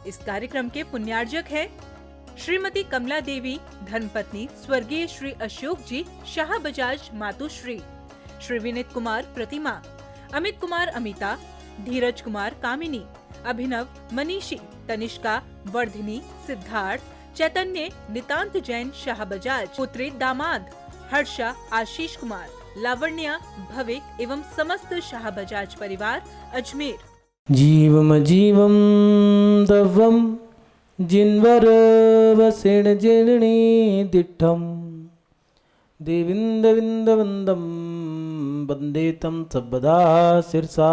इस कार्यक्रम के पुण्यार्जक हैं श्रीमती कमला देवी, धर्मपत्नी स्वर्गीय श्री अशोक जी शाह बजाज मातुश्री, श्री विनीत कुमार प्रतिमा, अमित कुमार अमिता, धीरज कुमार कामिनी, अभिनव मनीषी, तनिष्का, वर्धिनी, सिद्धार्थ, चैतन्य, नितांत जैन शाह बजाज, पुत्री दामाद, हर्षा, आशीष कुमार, लावण्या, भविक एवं समस्त शाह बजाज परिवार अजमेर। जीवम जीवम दवम जिन्वर वसेण जेणी दिठम देविंद विंद वंदम वंदे तम सबदा सिरसा।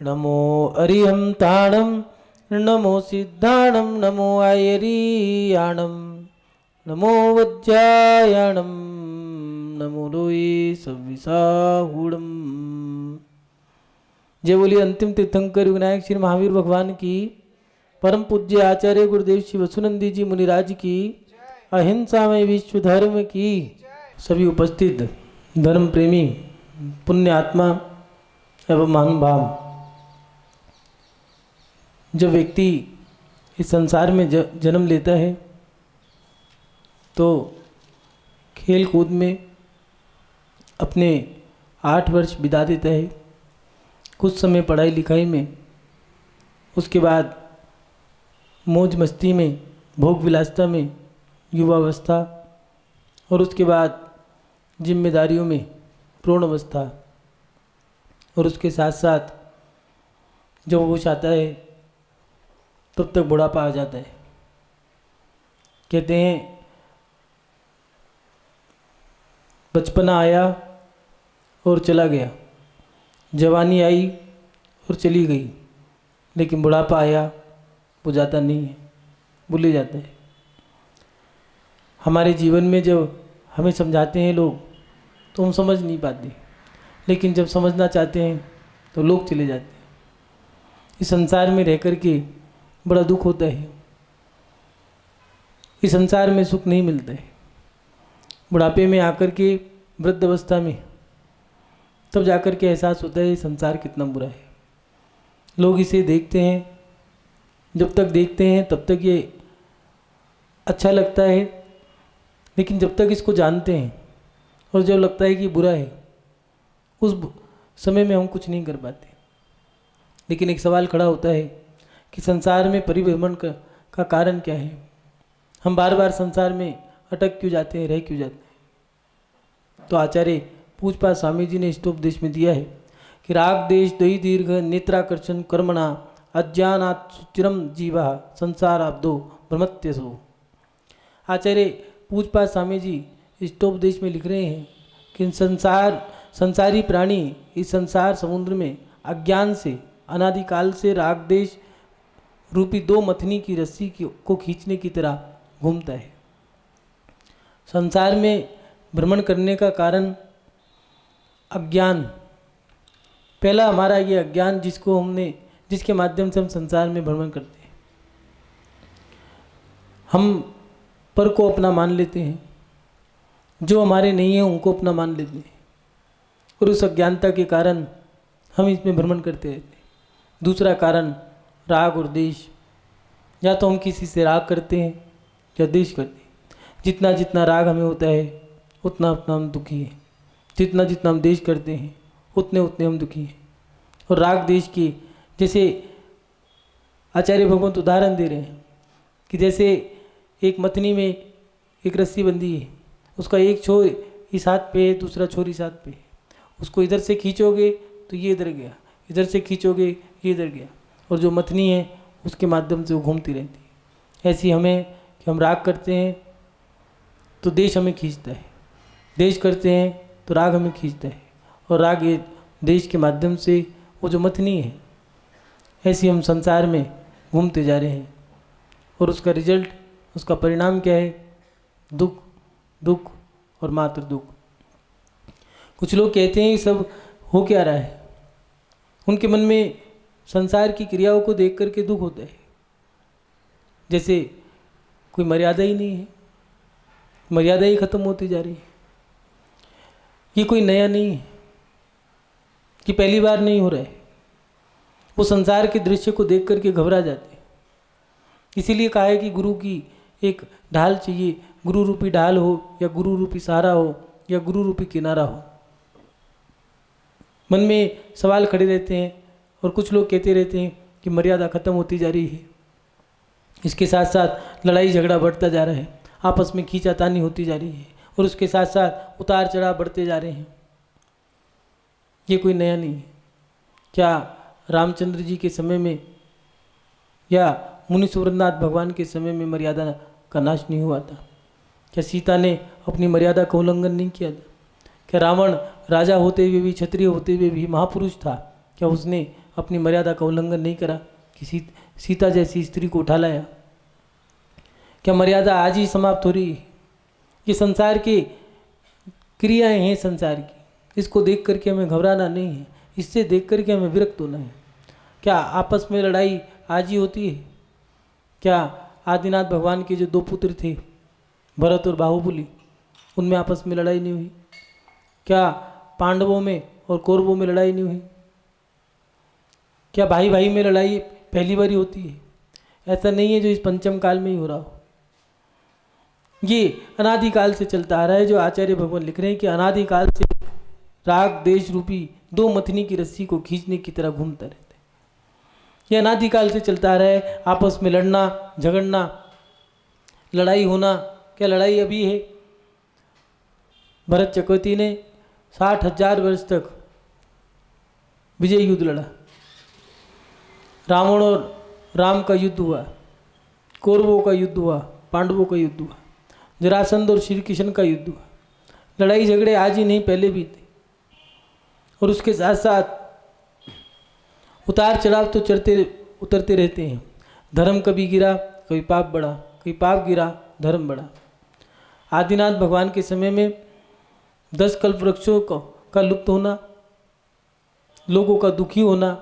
नमो अरिहं ताणम नमो सिद्धाणम नमो आयरियाणम नमो वज्रायाणम नमो लोई सविसाहुड़म। जय बोलिए अंतिम तीर्थंकर विनायक श्री महावीर भगवान की, परम पूज्य आचार्य गुरुदेव श्री वसुनंदी जी मुनिराज की, अहिंसा में विश्व धर्म की। सभी उपस्थित धर्म प्रेमी पुण्य आत्मा एवं महानुभाव, जब व्यक्ति इस संसार में जन्म लेता है तो खेल कूद में अपने 8 वर्ष बिता देता है, कुछ समय पढ़ाई लिखाई में, उसके बाद मौज मस्ती में, भोग विलासता में, युवावस्था, और उसके बाद जिम्मेदारियों में प्रौढ़ अवस्था, और उसके साथ साथ जब होश आता है तब तक बुढ़ापा आ जाता है। कहते हैं बचपना आया और चला गया, जवानी आई और चली गई, लेकिन बुढ़ापा आया वो जाता नहीं है, भूल जाता है। हमारे जीवन में जब हमें समझाते हैं लोग तो हम समझ नहीं पाते, लेकिन जब समझना चाहते हैं तो लोग चले जाते हैं। इस संसार में रह कर के बड़ा दुख होता है, इस संसार में सुख नहीं मिलता है। बुढ़ापे में आकर के, वृद्ध अवस्था में, तब जाकर के एहसास होता है संसार कितना बुरा है। लोग इसे देखते हैं, जब तक देखते हैं तब तक ये अच्छा लगता है, लेकिन जब तक इसको जानते हैं और जब लगता है कि बुरा है, उस समय में हम कुछ नहीं कर पाते। लेकिन एक सवाल खड़ा होता है कि संसार में परिभ्रमण का कारण क्या है? हम बार बार संसार में अटक क्यों जाते हैं, रह क्यों जाते हैं? तो आचार्य पूजपा स्वामी जी ने इष्टोपदेश में दिया है कि राग देश दही दीर्घ नेत्राकर्षण कर्मणा अज्ञानात् सुचिरम जीवा संसाराब्दो भ्रमत्यसो। आचार्य पूजपा स्वामी जी इष्टोपदेश में लिख रहे हैं कि संसारी प्राणी इस संसार समुद्र में अज्ञान से अनादिकाल से राग देश रूपी 2 मथनी की रस्सी को खींचने की तरह घूमता है। संसार में भ्रमण करने का कारण अज्ञान, पहला हमारा ये अज्ञान जिसके माध्यम से हम संसार में भ्रमण करते हैं। हम पर को अपना मान लेते हैं, जो हमारे नहीं है उनको अपना मान लेते हैं, और उस अज्ञानता के कारण हम इसमें भ्रमण करते रहते हैं। दूसरा कारण राग और द्वेष, या तो हम किसी से राग करते हैं या द्वेष करते हैं। जितना जितना राग हमें होता है उतना उतना हम दुखी हैं, जितना जितना हम द्वेष करते हैं उतने उतने हम दुखी हैं। और राग द्वेष की जैसे आचार्य भगवंत उदाहरण दे रहे हैं कि जैसे एक मथनी में एक रस्सी बंधी है, उसका एक छोर इस हाथ पे है, दूसरा छोर इस हाथ पे है। उसको इधर से खींचोगे तो ये इधर गया, इधर से खींचोगे ये इधर गया, और जो मथनी है उसके माध्यम से वो घूमती रहती है। ऐसी हमें कि हम राग करते हैं तो देश हमें खींचता है, देश करते हैं तो राग हमें खींचता है, और राग ये देश के माध्यम से वो जो मथनी है, ऐसी हम संसार में घूमते जा रहे हैं। और उसका रिजल्ट, उसका परिणाम क्या है? दुख, दुख और मात्र दुख। कुछ लोग कहते हैं ये सब हो क्या रहा है, उनके मन में संसार की क्रियाओं को देख करके दुख होता है, जैसे कोई मर्यादा ही नहीं है, मर्यादा ही खत्म होती जा रही है। ये कोई नया नहीं है कि पहली बार नहीं हो रहा है, वो संसार के दृश्य को देख करके घबरा जाते हैं। इसीलिए कहा है कि गुरु की एक ढाल चाहिए, गुरु रूपी ढाल हो या गुरु रूपी सहारा हो या गुरु रूपी किनारा हो। मन में सवाल खड़े रहते हैं और कुछ लोग कहते रहते हैं कि मर्यादा खत्म होती जा रही है, इसके साथ साथ लड़ाई झगड़ा बढ़ता जा रहा है, आपस में खींचातानी होती जा रही है और उसके साथ साथ उतार चढ़ाव बढ़ते जा रहे हैं। ये कोई नया नहीं है। क्या रामचंद्र जी के समय में या मुनि सुवरनाथ भगवान के समय में मर्यादा का नाश नहीं हुआ था? क्या सीता ने अपनी मर्यादा का उल्लंघन नहीं किया था? क्या रावण राजा होते हुए भी, क्षत्रिय होते हुए भी महापुरुष था, क्या उसने अपनी मर्यादा का उल्लंघन नहीं करा कि सीता जैसी स्त्री को उठा लाया? क्या मर्यादा आज ही समाप्त हो रही है? ये संसार की क्रियाएं हैं संसार की, इसको देख करके हमें घबराना नहीं है, इससे देख करके हमें विरक्त होना है। क्या आपस में लड़ाई आज ही होती है? क्या आदिनाथ भगवान के जो दो पुत्र थे भरत और बाहुबली, उनमें आपस में लड़ाई नहीं हुई? क्या पांडवों में और कौरवों में लड़ाई नहीं हुई? क्या भाई भाई में लड़ाई पहली बार ही होती है? ऐसा नहीं है जो इस पंचम काल में ही हो रहा हो। ये अनादिकाल से चलता आ रहा है। जो आचार्य भगवान लिख रहे हैं कि अनादिकाल से राग देश रूपी दो मथनी की रस्सी को खींचने की तरह घूमता रहता है। ये अनादिकाल से चलता आ रहा है। आपस में लड़ना झगड़ना, लड़ाई होना। क्या लड़ाई अभी है? भरत चक्रवर्ती ने 60,000 वर्ष तक विजय युद्ध लड़ा। रावण और राम का युद्ध हुआ, कौरवों का युद्ध हुआ, पांडवों का युद्ध हुआ, जरासंध और श्री कृष्ण का युद्ध हुआ। लड़ाई झगड़े आज ही नहीं, पहले भी थे। और उसके साथ साथ उतार चढ़ाव तो चढ़ते उतरते रहते हैं। धर्म कभी गिरा, कभी पाप बढ़ा, कभी पाप गिरा, धर्म बढ़ा। आदिनाथ भगवान के समय में 10 कल्प वृक्षों का लुप्त होना, लोगों का दुखी होना,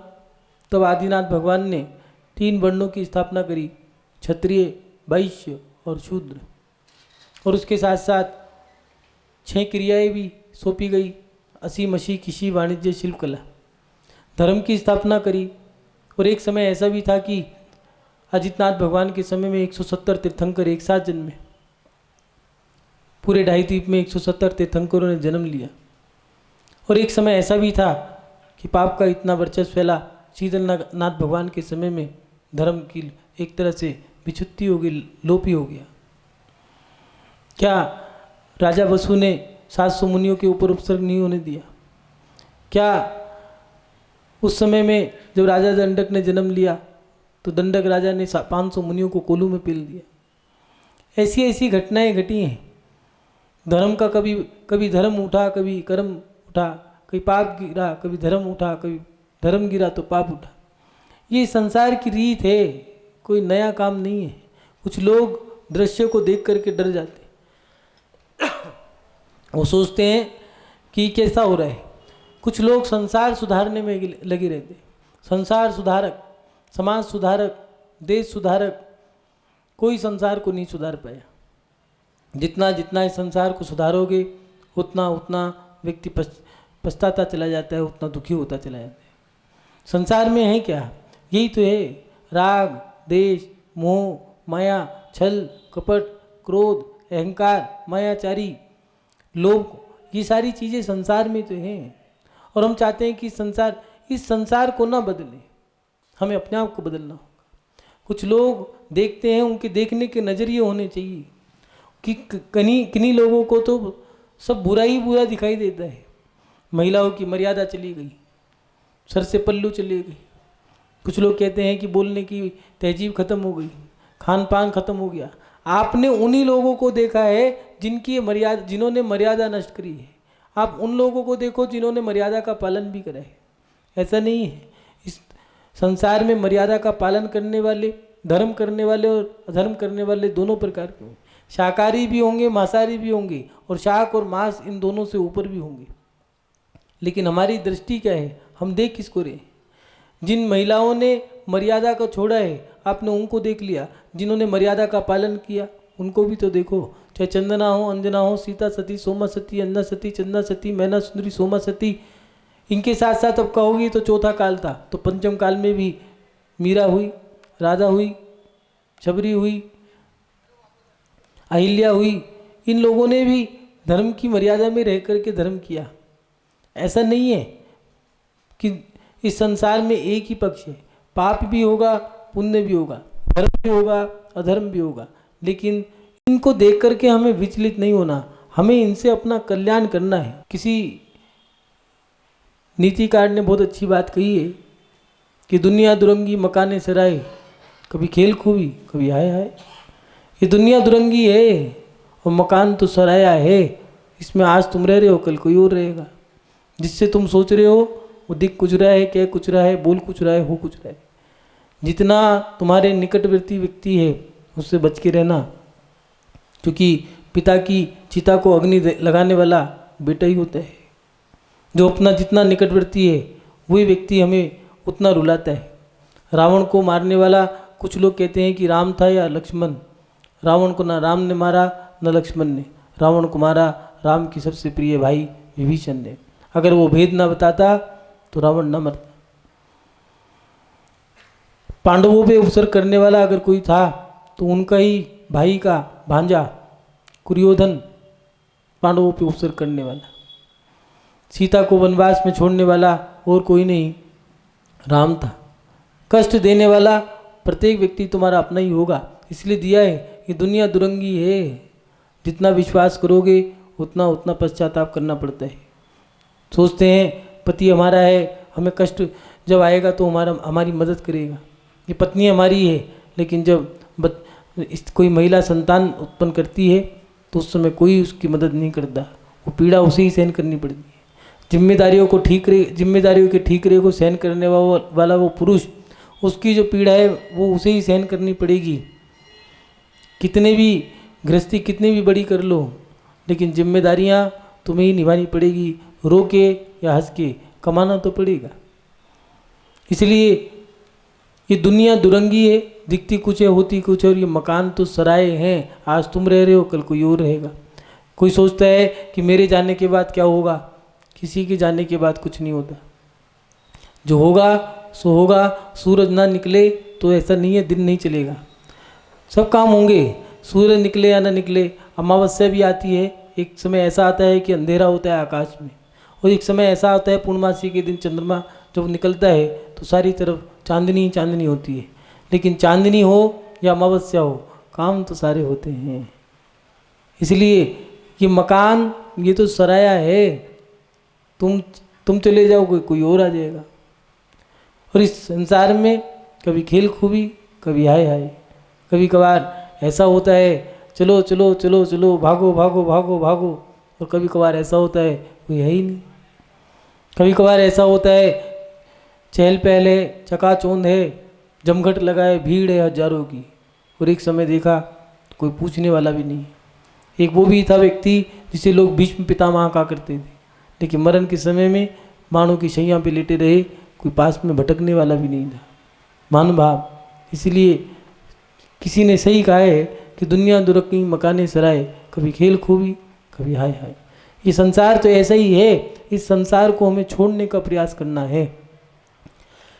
तब आदिनाथ भगवान ने 3 वर्णों की स्थापना करी, क्षत्रिय, वैश्य और शूद्र। और उसके साथ साथ 6 क्रियाएं भी सौंपी गई, असी मसी किसी वाणिज्य शिल्प कला। धर्म की स्थापना करी। और एक समय ऐसा भी था कि अजितनाथ भगवान के समय में 170 तीर्थंकर एक साथ जन्मे। पूरे 2.5 द्वीप में 170 तीर्थंकरों ने जन्म लिया। और एक समय ऐसा भी था कि पाप का इतना वर्चस्व फैला, शीतलनाथ भगवान के समय में धर्म की एक तरह से विच्युति हो गई, लोप ही हो गया। क्या राजा वसु ने 700 मुनियों के ऊपर उपसर्ग नहीं होने दिया? क्या उस समय में जब राजा दंडक ने जन्म लिया तो दंडक राजा ने 500 मुनियों को कोलू में पेल दिया? ऐसी ऐसी घटनाएं घटी हैं। धर्म का कभी धर्म उठा, कभी कर्म उठा, कभी पाप गिरा, कभी धर्म उठा, कभी धर्म गिरा तो पाप उठा। ये संसार की रीत है, कोई नया काम नहीं है। कुछ लोग दृश्य को देख करके डर जाते, वो सोचते हैं कि कैसा हो रहा है। कुछ लोग संसार सुधारने में लगे रहते, संसार सुधारक, समाज सुधारक, देश सुधारक। कोई संसार को नहीं सुधार पाया। जितना जितना इस संसार को सुधारोगे उतना उतना व्यक्ति पछताता चला जाता है, उतना दुखी होता चला जाता है। संसार में है क्या? यही तो है, राग देश मोह माया छल कपट क्रोध अहंकार मायाचारी लोभ, ये सारी चीज़ें संसार में तो हैं। और हम चाहते हैं कि इस संसार को ना बदले, हमें अपने आप को बदलना होगा। कुछ लोग देखते हैं, उनके देखने के नज़रिए होने चाहिए कि किन्हीं लोगों को तो सब बुरा ही बुरा दिखाई देता है। महिलाओं की मर्यादा चली गई, सर से पल्लू चली गई। कुछ लोग कहते हैं कि बोलने की तहजीब खत्म हो गई, खान पान खत्म हो गया। आपने उन्हीं लोगों को देखा है जिन्होंने मर्यादा नष्ट करी है। आप उन लोगों को देखो जिन्होंने मर्यादा का पालन भी करा है। ऐसा नहीं है। इस संसार में मर्यादा का पालन करने वाले, धर्म करने वाले और अधर्म करने वाले दोनों प्रकार के होंगे। शाकाहारी भी होंगे, मांसाहारी भी होंगे, और शाक और मांस इन दोनों से ऊपर भी होंगे। लेकिन हमारी दृष्टि क्या है? हम देख किसको रहे? जिन महिलाओं ने मर्यादा को छोड़ा है, आपने उनको देख लिया। जिन्होंने मर्यादा का पालन किया उनको भी तो देखो। चाहे चंदना हो, अंजना हो, सीता सती, सोमा सती, अन्ना सती, चंदा सती, मैना सुंदरी, सोमा सती, इनके साथ साथ अब कहोगी तो चौथा काल था, तो पंचम काल में भी मीरा हुई, राधा हुई, शबरी हुई, अहिल्या हुई। इन लोगों ने भी धर्म की मर्यादा में रह करके धर्म किया। ऐसा नहीं है कि इस संसार में एक ही पक्ष है, पाप भी होगा, पुण्य भी होगा, धर्म भी होगा, अधर्म भी होगा, लेकिन इनको देख करके हमें विचलित नहीं होना, हमें इनसे अपना कल्याण करना है। किसी नीतिकार ने बहुत अच्छी बात कही है कि दुनिया दुरंगी मकाने सराय, कभी खेल खूबी कभी हाय हाय। ये दुनिया दुरंगी है और मकान तो सराया है, इसमें आज तुम रह रहे हो, कल कोई और रहेगा। जिससे तुम सोच रहे हो वो दिख कुछ रहा है, कह कुछ रहा है, बोल कुछ रहा है, हो कुछ रहा है। जितना तुम्हारे निकटवर्ती व्यक्ति है उससे बच के रहना, क्योंकि पिता की चिता को अग्नि लगाने वाला बेटा ही होता है। जो अपना जितना निकटवर्ती है वही व्यक्ति हमें उतना रुलाता है। रावण को मारने वाला कुछ लोग कहते हैं कि राम था या लक्ष्मण। रावण को ना राम ने मारा न लक्ष्मण ने, रावण को मारा राम की सबसे प्रिय भाई विभीषण ने। अगर वो भेद ना बताता तो रावण न मरता। पांडवों पे उपसर्ग करने वाला अगर कोई था तो उनका ही भाई का भांजा कुरियोधन पांडवों पे उपसर्ग करने वाला। सीता को वनवास में छोड़ने वाला और कोई नहीं, राम था। कष्ट देने वाला प्रत्येक व्यक्ति तुम्हारा अपना ही होगा, इसलिए दिया है। ये दुनिया दुरंगी है, जितना विश्वास करोगे उतना उतना पश्चाताप करना पड़ता है। सोचते हैं पति हमारा है, हमें कष्ट जब आएगा तो हमारी मदद करेगा, ये पत्नी हमारी है, लेकिन जब कोई महिला संतान उत्पन्न करती है तो उस समय कोई उसकी मदद नहीं करता, वो पीड़ा उसे ही सहन करनी पड़ती है। जिम्मेदारियों के ठीकरे को सहन करने वाला वो पुरुष, उसकी जो पीड़ा है वो उसे ही सहन करनी पड़ेगी। कितने भी गृहस्थी कितनी भी बड़ी कर लो, लेकिन जिम्मेदारियाँ तुम्हें ही निभानी पड़ेगी। रो के या हंस के कमाना तो पड़ेगा। इसलिए ये दुनिया दुरंगी है, दिखती कुछ है होती कुछ है, और ये मकान तो सराय हैं। आज तुम रह रहे हो, कल कोई और रहेगा। कोई सोचता है कि मेरे जाने के बाद क्या होगा, किसी के जाने के बाद कुछ नहीं होता। जो होगा सो होगा। सूरज ना निकले तो ऐसा नहीं है दिन नहीं चलेगा, सब काम होंगे। सूरज निकले या ना निकले, अमावस्या भी आती है। एक समय ऐसा आता है कि अंधेरा होता है आकाश में, और एक समय ऐसा आता है पूर्णमासी के दिन चंद्रमा जब निकलता है तो सारी तरफ चांदनी चांदनी होती है। लेकिन चांदनी हो या अमावस्या हो, काम तो सारे होते हैं। इसलिए ये मकान ये तो सराया है, तुम चले जाओगे कोई और आ जाएगा। और इस संसार में कभी खेल खूबी कभी हाय हाय। कभी कभार ऐसा होता है चलो चलो चलो चलो भागो भागो भागो भागो, और कभी कभार ऐसा होता है कोई है ही नहीं। कभी कभार ऐसा होता है चहल पहल है, चकाचौंध है, जमघट लगाए, भीड़ है हजारों की, और एक समय देखा तो कोई पूछने वाला भी नहीं। एक वो भी था व्यक्ति जिसे लोग भीष्म पितामह कहा करते थे, लेकिन मरण के समय में मानो की शैया पे लेटे रहे, कोई पास में भटकने वाला भी नहीं था। महानुभाव, इसलिए किसी ने सही कहा है कि दुनिया दुरंगी मकाने सराय, कभी खेल खूबी कभी हाय हाय। ये संसार तो ऐसा ही है, इस संसार को हमें छोड़ने का प्रयास करना है।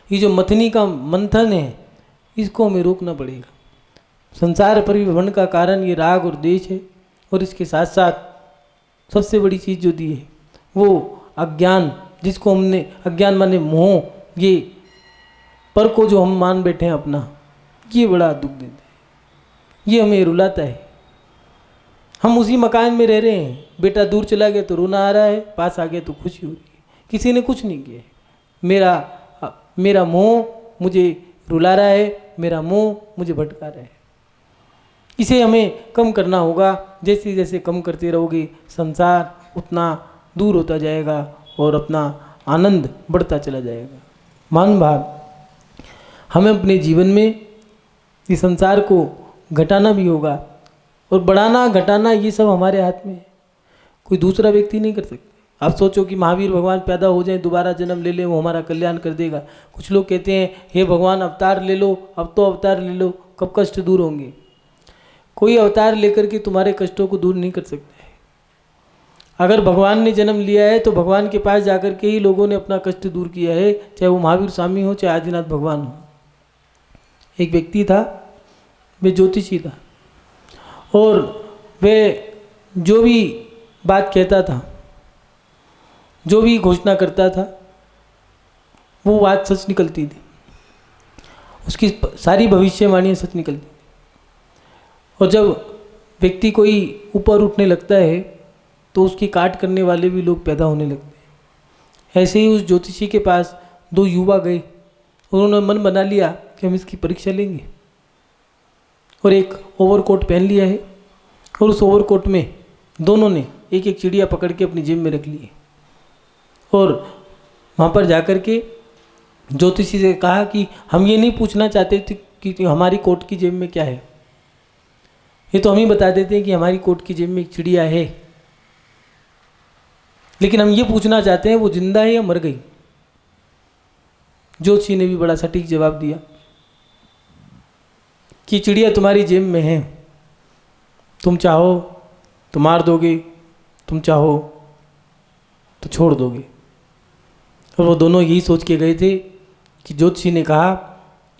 ये जो मथनी का मंथन है इसको हमें रोकना पड़ेगा। संसार परिभ्रमण का कारण ये राग और द्वेष है, और इसके साथ साथ सबसे बड़ी चीज़ जो दी है वो अज्ञान, जिसको हमने अज्ञान माने मोह, ये पर को जो हम मान बैठे हैं अपना, ये बड़ा दुख देता है, ये हमें रुलाता है। हम उसी मकान में रह रहे हैं, बेटा दूर चला गया तो रोना आ रहा है, पास आ गया तो खुशी हो रही है। किसी ने कुछ नहीं किया है। मेरा मोह मुझे रुला रहा है, मेरा मोह मुझे भटका रहा है। इसे हमें कम करना होगा। जैसे जैसे कम करते रहोगे संसार उतना दूर होता जाएगा और अपना आनंद बढ़ता चला जाएगा। मान भाव, हमें अपने जीवन में इस संसार को घटाना भी होगा, और बढ़ाना घटाना ये सब हमारे हाथ में है, कोई दूसरा व्यक्ति नहीं कर सकता। आप सोचो कि महावीर भगवान पैदा हो जाए, दोबारा जन्म ले ले, वो हमारा कल्याण कर देगा। कुछ लोग कहते हैं हे भगवान अवतार ले लो, अब तो अवतार ले लो, कब कष्ट दूर होंगे। कोई अवतार लेकर के तुम्हारे कष्टों को दूर नहीं कर सकता है। अगर भगवान ने जन्म लिया है तो भगवान के पास जाकर के ही लोगों ने अपना कष्ट दूर किया है, चाहे वो महावीर स्वामी हो चाहे आदिनाथ भगवान हो। एक व्यक्ति था, वे ज्योतिषी था, और वे जो भी बात कहता था, जो भी घोषणा करता था, वो बात सच निकलती थी। उसकी सारी भविष्यवाणियाँ सच निकलती थी। और जब व्यक्ति कोई ऊपर उठने लगता है तो उसकी काट करने वाले भी लोग पैदा होने लगते हैं। ऐसे ही उस ज्योतिषी के पास दो युवा गए, उन्होंने मन बना लिया कि हम इसकी परीक्षा लेंगे, और एक ओवरकोट पहन लिया है, और उस ओवरकोट में दोनों ने एक एक चिड़िया पकड़ के अपनी जेब में रख ली है, और वहाँ पर जाकर के ज्योतिषी से कहा कि हम ये नहीं पूछना चाहते थे कि हमारी कोट की जेब में क्या है, ये तो हम ही बता देते हैं कि हमारी कोट की जेब में एक चिड़िया है, लेकिन हम ये पूछना चाहते हैं वो जिंदा है या मर गई। ज्योतिषी ने भी बड़ा सटीक जवाब दिया कि चिड़िया तुम्हारी जेब में है, तुम चाहो तो मार दोगे, तुम चाहो तो छोड़ दोगे। और वो दोनों यही सोच के गए थे कि ज्योतिषी ने कहा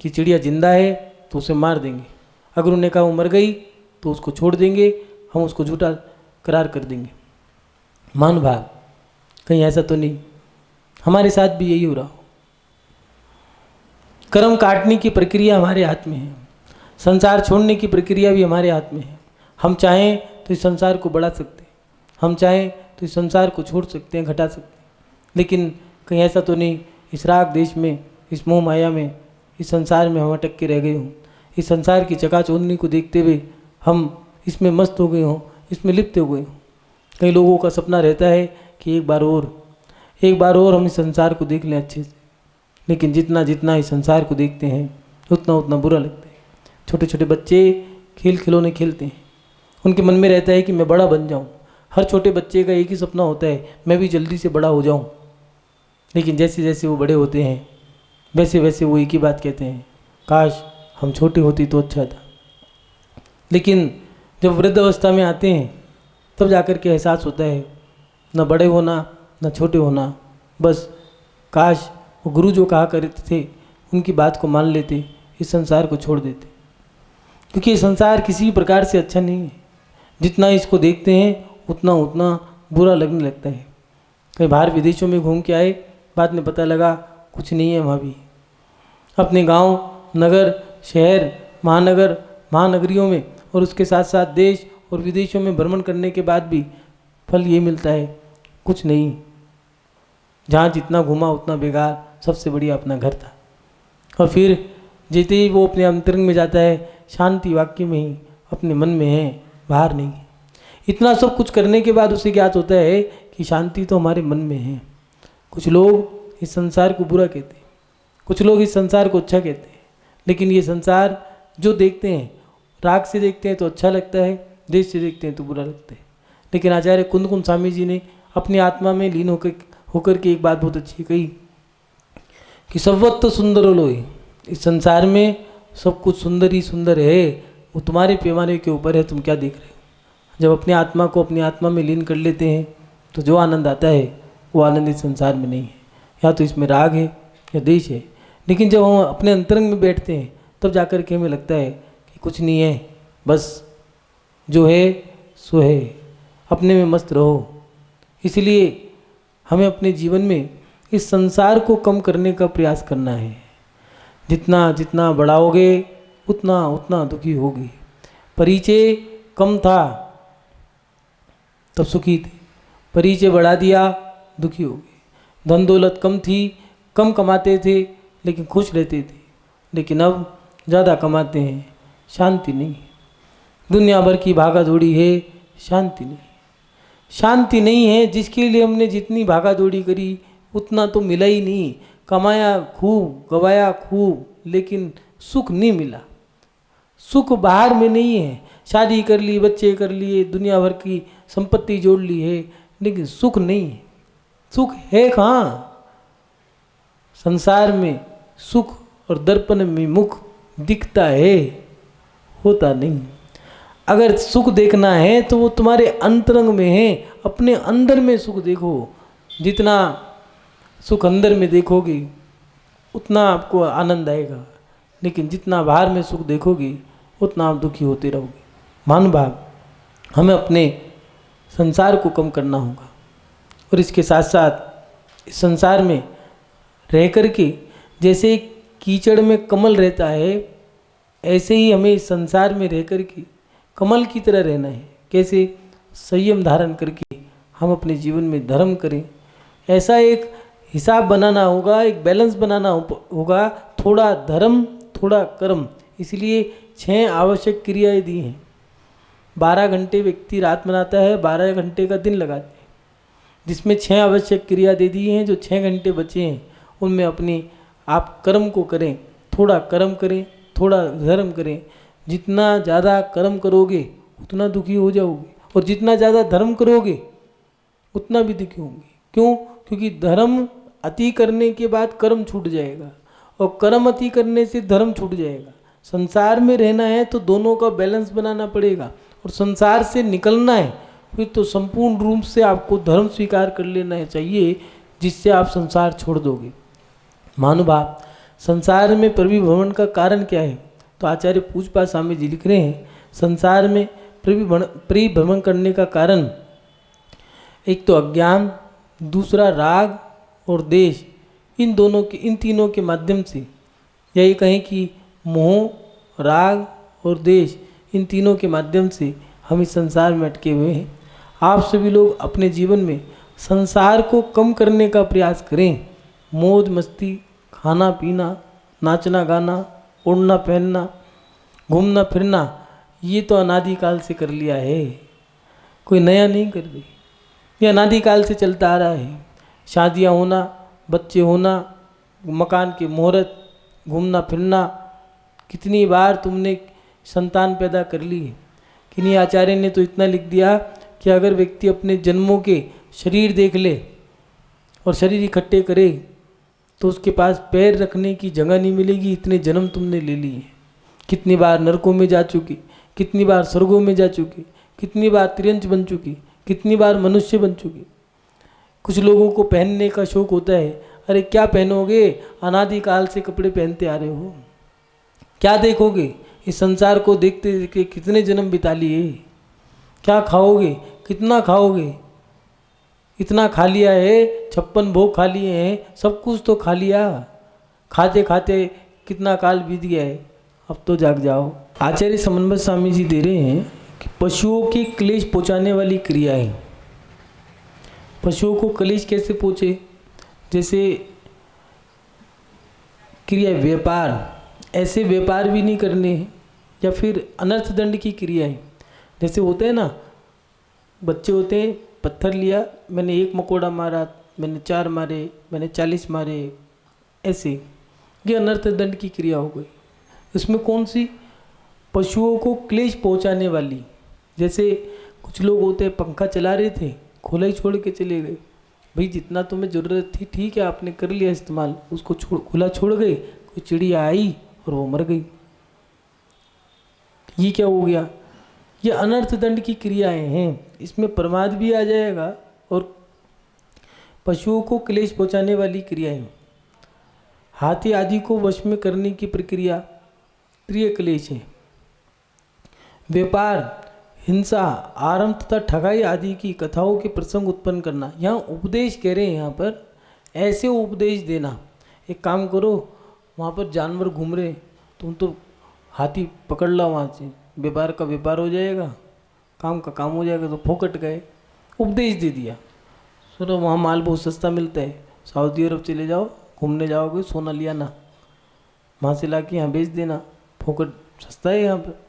कि चिड़िया जिंदा है तो उसे मार देंगे, अगर उन्होंने कहा वो मर गई तो उसको छोड़ देंगे, हम उसको झूठा करार कर देंगे। मान भाव, कहीं ऐसा तो नहीं हमारे साथ भी यही हो रहा हो। कर्म काटने की प्रक्रिया हमारे हाथ में है, संसार छोड़ने की प्रक्रिया भी हमारे हाथ में है। हम चाहें तो इस संसार को बढ़ा सकते हैं, हम चाहें तो इस संसार को छोड़ सकते हैं, घटा सकते हैं, लेकिन कहीं ऐसा तो नहीं इस राग देश में, इस मोह माया में, इस संसार में हम अटक के रह गए हों, इस संसार की चकाचौंधी को देखते हुए हम इसमें मस्त हो गए हों, इसमें लिप्त हो गए हों। कई लोगों का सपना रहता है कि एक बार और हम इस संसार को देख लें अच्छे से, लेकिन जितना जितना इस संसार को देखते हैं उतना उतना बुरा लगता है। छोटे छोटे बच्चे खेल खिलौने खेलते हैं, उनके मन में रहता है कि मैं बड़ा बन जाऊं। हर छोटे बच्चे का एक ही सपना होता है, मैं भी जल्दी से बड़ा हो जाऊं। लेकिन जैसे जैसे वो बड़े होते हैं वैसे वैसे वो एक ही बात कहते हैं, काश हम छोटे होती तो अच्छा था। लेकिन जब वृद्ध अवस्था में आते हैं तब जाकर के एहसास होता है, न बड़े होना न छोटे होना, बस काश वो गुरु जो कहा करते थे उनकी बात को मान लेते, इस संसार को छोड़ देते। क्योंकि ये संसार किसी भी प्रकार से अच्छा नहीं है, जितना इसको देखते हैं उतना उतना बुरा लगने लगता है। कहीं बाहर विदेशों में घूम के आए, बाद में पता लगा कुछ नहीं है वहाँ भी। अपने गांव, नगर, शहर, महानगर, महानगरियों में और उसके साथ साथ देश और विदेशों में भ्रमण करने के बाद भी फल ये मिलता है, कुछ नहीं। जहाँ जितना घूमा उतना बेकार, सबसे बढ़िया अपना घर था। और फिर जैसे ही वो अपने अंतरंग में जाता है, शांति वाक्य में ही अपने मन में है, बाहर नहीं है। इतना सब कुछ करने के बाद उसे ज्ञात होता है कि शांति तो हमारे मन में है। कुछ लोग इस संसार को बुरा कहते हैं, कुछ लोग इस संसार को अच्छा कहते हैं, लेकिन ये संसार जो देखते हैं, राग से देखते हैं तो अच्छा लगता है, देश से देखते हैं तो बुरा लगता है। लेकिन आचार्य कुंदकुंद स्वामी जी ने अपनी आत्मा में लीन होकर के एक बात बहुत अच्छी कही कि सर्वत्र सुंदर लोई, इस संसार में सब कुछ सुंदर ही सुंदर है, वो तुम्हारे पैमाने के ऊपर है, तुम क्या देख रहे हो। जब अपनी आत्मा को अपनी आत्मा में लीन कर लेते हैं तो जो आनंद आता है वो आनंद इस संसार में नहीं है, या तो इसमें राग है या देश है। लेकिन जब हम अपने अंतरंग में बैठते हैं तब जाकर के हमें लगता है कि कुछ नहीं है, बस जो है सो है, अपने में मस्त रहो। इसलिए हमें अपने जीवन में इस संसार को कम करने का प्रयास करना है। जितना जितना बढ़ाओगे उतना उतना दुखी होगी। परिचय कम था तब सुखी थे, परिचय बढ़ा दिया दुखी हो गए। धन दौलत कम थी, कम कमाते थे लेकिन खुश रहते थे, लेकिन अब ज़्यादा कमाते हैं, शांति नहीं है। दुनिया भर की भागा दौड़ी है, शांति नहीं है। शांति नहीं है, जिसके लिए हमने जितनी भागा दौड़ी करी उतना तो मिला ही नहीं। कमाया खूब, गवाया खूब, लेकिन सुख नहीं मिला। सुख बाहर में नहीं है। शादी कर ली, बच्चे कर लिए, दुनिया भर की संपत्ति जोड़ ली है, लेकिन सुख नहीं है। सुख है कहाँ? संसार में सुख और दर्पण में मुख दिखता है, होता नहीं। अगर सुख देखना है तो वो तुम्हारे अंतरंग में है, अपने अंदर में सुख देखो। जितना सुख अंदर में देखोगे उतना आपको आनंद आएगा, लेकिन जितना बाहर में सुख देखोगे उतना आप दुखी होते रहोगे। महानुभाव, हमें अपने संसार को कम करना होगा और इसके साथ साथ इस संसार में रह कर के जैसे कीचड़ में कमल रहता है, ऐसे ही हमें इस संसार में रह कर के कमल की तरह रहना है। कैसे? संयम धारण करके हम अपने जीवन में धर्म करें। ऐसा एक हिसाब बनाना होगा, एक बैलेंस बनाना होगा, थोड़ा धर्म थोड़ा कर्म। इसलिए 6 आवश्यक क्रियाएं दी हैं। 12 घंटे व्यक्ति रात बनाता है, 12 घंटे का दिन लगाते हैं, जिसमें 6 आवश्यक क्रिया दे दी हैं। जो 6 घंटे बचे हैं उनमें अपने आप कर्म को करें, थोड़ा कर्म करें, थोड़ा धर्म करें। जितना ज़्यादा कर्म करोगे उतना दुखी हो जाओगे, और जितना ज़्यादा धर्म करोगे उतना भी दुखी होंगे। क्यों? क्योंकि धर्म अति करने के बाद कर्म छूट जाएगा, और कर्म अति करने से धर्म छूट जाएगा। संसार में रहना है तो दोनों का बैलेंस बनाना पड़ेगा, और संसार से निकलना है फिर तो संपूर्ण रूप से आपको धर्म स्वीकार कर लेना चाहिए, जिससे आप संसार छोड़ दोगे। महानुभाव, संसार में परिभ्रमण का कारण क्या है? तो आचार्य पूज्यपाद स्वामी जी लिख रहे हैं, संसार में परिभ्रमण करने का कारण एक तो अज्ञान, दूसरा राग और देश। इन तीनों के माध्यम से, यही कहें कि मोह, राग और देश, इन तीनों के माध्यम से हम इस संसार में अटके हुए हैं। आप सभी लोग अपने जीवन में संसार को कम करने का प्रयास करें। मौज मस्ती, खाना पीना, नाचना गाना, ओढ़ना पहनना, घूमना फिरना, ये तो अनादिकाल से कर लिया है, कोई नया नहीं कर रही। ये अनादिकाल से चलता आ रहा है। शादियाँ होना, बच्चे होना, मकान के मुहूर्त, घूमना फिरना, कितनी बार तुमने संतान पैदा कर ली है। किन्हीं आचार्य ने तो इतना लिख दिया कि अगर व्यक्ति अपने जन्मों के शरीर देख ले और शरीर इकट्ठे करे तो उसके पास पैर रखने की जगह नहीं मिलेगी, इतने जन्म तुमने ले लिए। कितनी बार नरकों में जा चुकी, कितनी बार स्वर्गों में जा चुकी, कितनी बार तिरंच बन चुकी, कितनी बार मनुष्य बन चुकी। कुछ लोगों को पहनने का शौक होता है, अरे क्या पहनोगे, अनादिकाल से कपड़े पहनते आ रहे हो, क्या देखोगे? इस संसार को देखते देखते कितने जन्म बिता लिए। क्या खाओगे, कितना खाओगे? इतना खा लिया है, 56 भोग खा लिए हैं, सब कुछ तो खा लिया। खाते खाते कितना काल बीत गया है, अब तो जाग जाओ। आचार्य समन्वय स्वामी जी दे रहे हैं कि पशुओं की क्लेश पहुँचाने वाली क्रियाएं। पशुओं को क्लेश कैसे पहुँचे? जैसे क्रिया व्यापार, ऐसे व्यापार भी नहीं करने हैं। या फिर अनर्थ दंड की क्रियाएं, जैसे होते हैं ना, बच्चे होते हैं, पत्थर लिया, मैंने 1 मकोड़ा मारा, मैंने 4 मारे, मैंने 40 मारे, ऐसे ये अनर्थ दंड की क्रिया हो गई। इसमें कौन सी? पशुओं को क्लेश पहुंचाने वाली। जैसे कुछ लोग होते हैं, पंखा चला रहे थे, खुला ही छोड़ के चले गए। भाई जितना तुम्हें ज़रूरत थी ठीक है, आपने कर लिया इस्तेमाल, उसको खुला छोड़ गए, कोई चिड़िया आई और वो मर गई। ये क्या हो गया? ये अनर्थ दंड की क्रियाएं हैं। इसमें प्रमाद भी आ जाएगा और पशुओं को क्लेश पहुंचाने वाली क्रियाएं। हाथी आदि को वश में करने की प्रक्रिया प्रिय क्लेश है। व्यापार, हिंसा, आरंभ तथा ठगाई आदि की कथाओं के प्रसंग उत्पन्न करना। यहाँ उपदेश कह रहे हैं, यहाँ पर ऐसे उपदेश देना। एक काम करो, वहाँ पर जानवर घूम रहे, तुम तो हाथी पकड़ लो, वहाँ से व्यापार का व्यापार हो जाएगा, काम का काम हो जाएगा। तो फोकट गए, उपदेश दे दिया। सुनो, वहाँ माल बहुत सस्ता मिलता है, सऊदी अरब चले जाओ, घूमने जाओगे, सोना लिया ना, वहाँ से ला के यहाँ बेच देना, फोकट सस्ता है यहाँ पर।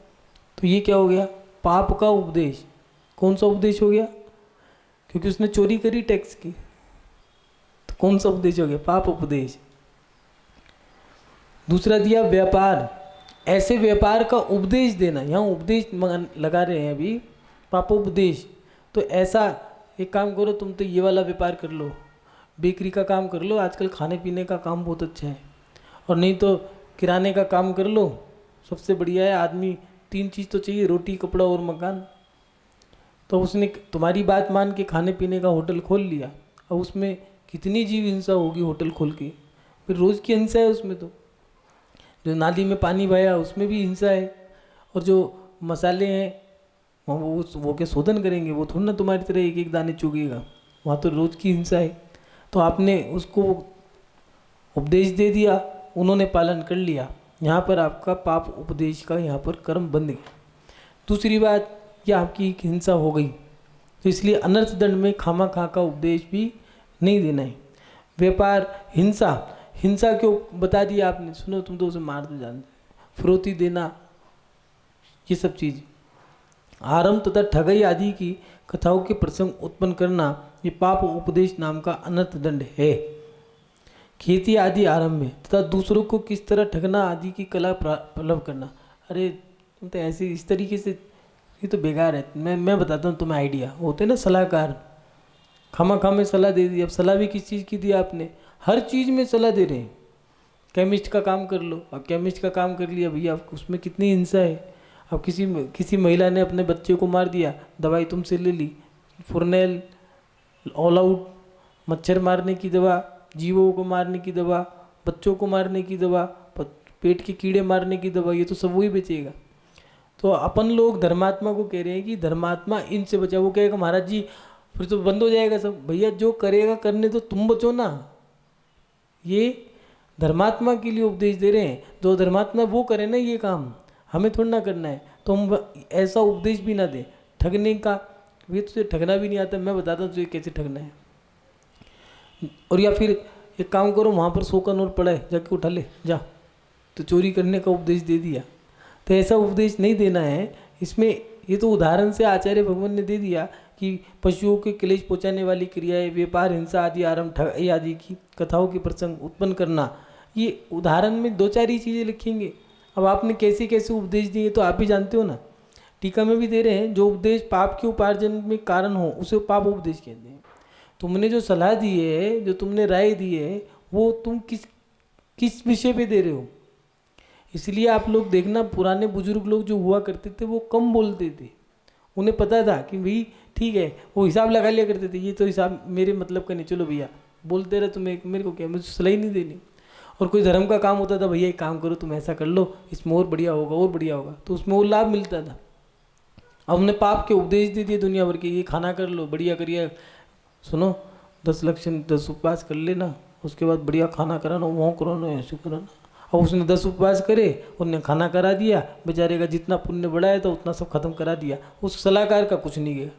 तो ये क्या हो गया? पाप का उपदेश। कौन सा उपदेश हो गया? क्योंकि उसने चोरी करी टैक्स की, तो कौन सा उपदेश हो गया? पाप उपदेश। दूसरा दिया व्यापार, ऐसे व्यापार का उपदेश देना। यहाँ उपदेश लगा रहे हैं अभी, पापोपदेश। तो ऐसा एक काम करो, तुम तो ये वाला व्यापार कर लो, बेकरी का काम कर लो, आजकल खाने पीने का काम बहुत अच्छा है। और नहीं तो किराने का काम कर लो, सबसे बढ़िया है। आदमी 3 चीज़ तो चाहिए, रोटी कपड़ा और मकान। तो उसने तुम्हारी बात मान के खाने पीने का होटल खोल लिया। अब उसमें कितनी जीव हिंसा होगी होटल खोल के, फिर रोज़ की हिंसा है उसमें। तो जो नाली में पानी बहाया उसमें भी हिंसा है, और जो मसाले हैं वो के शोधन करेंगे, वो थोड़ा ना तुम्हारी तरह एक एक दाने चुगेगा, वहाँ तो रोज़ की हिंसा है। तो आपने उसको उपदेश दे दिया, उन्होंने पालन कर लिया, यहाँ पर आपका पाप उपदेश का यहाँ पर कर्म बंध गया। दूसरी बात, ये आपकी एक हिंसा हो गई, तो इसलिए अनर्थ दंड में खामा खा का उपदेश भी नहीं देना है। व्यापार हिंसा, हिंसा क्यों बता दिया आपने, सुनो तुम तो उसे मार दो जानते, फिरौती देना, ये सब चीज़, आरंभ तथा ठगई आदि की कथाओं के प्रसंग उत्पन्न करना, ये पाप उपदेश नाम का अनर्थ दंड है। खेती आदि आरंभ में तथा दूसरों को किस तरह ठगना आदि की कला प्रलभ करना, अरे तुम तो ऐसे इस तरीके से, ये तो बेकार है। मैं बताता हूँ तुम्हें आइडिया, होते ना सलाहकार, खामा खा में सलाह दे दी। अब सलाह भी किस चीज़ की दी आपने, हर चीज़ में सलाह दे रहे हैं। केमिस्ट का काम कर लो, अब केमिस्ट का काम कर लिया भैया, उसमें कितनी हिंसा है। अब किसी महिला ने अपने बच्चे को मार दिया, दवाई तुमसे ले ली, फुरनेल, ऑल आउट, मच्छर मारने की दवा, जीवों को मारने की दवा, बच्चों को मारने की दवा, पेट के कीड़े मारने की दवा, ये तो सब वही बेचेगा। तो अपन लोग धर्मात्मा को कह रहे हैं कि धर्मात्मा इनसे बचा। वो कहेगा महाराज जी फिर तो बंद हो जाएगा सब। भैया जो करेगा करने तो तुम बचो ना, ये धर्मात्मा के लिए उपदेश दे रहे हैं। जो धर्मात्मा वो करे ना ये काम, हमें थोड़ा ना करना है। तो हम ऐसा उपदेश भी ना दें ठगने का, ये तुझे ठगना भी नहीं आता, मैं बताता हूँ तुझे कैसे ठगना है। और या फिर एक काम करो, वहाँ पर 100 का नोट पड़ा है, जाके उठा ले जा, तो चोरी करने का उपदेश दे दिया। तो ऐसा उपदेश नहीं देना है इसमें। ये तो उदाहरण से आचार्य भगवान ने दे दिया कि पशुओं के क्लेश पहुँचाने वाली क्रियाएं, व्यापार हिंसा आदि आरंभ ठगी आदि की कथाओं के प्रसंग उत्पन्न करना, ये उदाहरण में 2-4 ही चीज़ें लिखेंगे। अब आपने कैसे कैसे उपदेश दिए तो आप ही जानते हो ना। टीका में भी दे रहे हैं, जो उपदेश पाप के उपार्जन में कारण हो उसे पाप उपदेश कहते हैं। तुमने जो सलाह दी है, जो तुमने राय दी है, वो तुम किस विषय पे दे रहे हो। इसलिए आप लोग देखना, पुराने बुजुर्ग लोग जो हुआ करते थे वो कम बोलते थे। उन्हें पता था कि भाई ठीक है, वो हिसाब लगा लिया करते थे, ये तो हिसाब मेरे मतलब का नहीं, चलो भैया बोलते रहे, तुम्हें मेरे को क्या, मुझे सलाह ही नहीं देनी। और कोई धर्म का काम होता था, भैया एक काम करो तुम ऐसा कर लो, इसमें और बढ़िया होगा और बढ़िया होगा, तो उसमें वो लाभ मिलता था। अब हमने पाप के उपदेश दे दिए दुनिया भर के, ये खाना कर लो, बढ़िया करिए, सुनो 10 लक्षण 10 उपवास कर लेना, उसके बाद बढ़िया खाना कराना, वो कराना, ऐसे कराना। और उसने 10 उपवास करे, उनने खाना करा दिया, बेचारे का जितना पुण्य बढ़ाया था उतना सब खत्म करा दिया, उस सलाहकार का कुछ नहीं गया।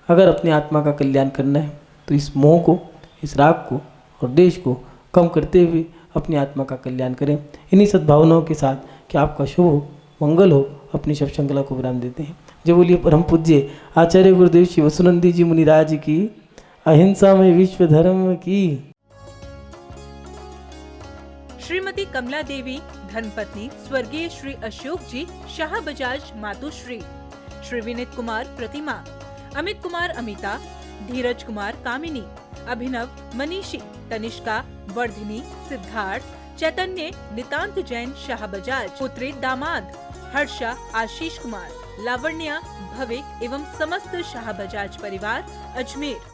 अगर अपनी आत्मा का कल्याण करना है तो इस मोह को, इस राग को और देश को कम करते हुए अपनी आत्मा का कल्याण करें। इन्हीं सद्भावनाओं के साथ कि आपका शुभ हो, मंगल हो, अपनी शब श्रृंखला को विराम देते हैं। जय बोलिए परम पूज्य आचार्य गुरुदेव श्री वसुनंदी जी मुनिराज की, अहिंसा में विश्व धर्म की। श्रीमती कमला देवी धर्मपत्नी स्वर्गीय श्री अशोक जी शाह बजाज मातुश्री, श्री विनीत कुमार प्रतिमा, अमित कुमार अमिता, धीरज कुमार कामिनी, अभिनव मनीषी, तनिष्का वर्धिनी, सिद्धार्थ चैतन्य नितांत जैन शाह बजाज, पुत्री दामाद हर्षा आशीष कुमार, लावण्या भविक एवं समस्त शाह बजाज परिवार अजमेर।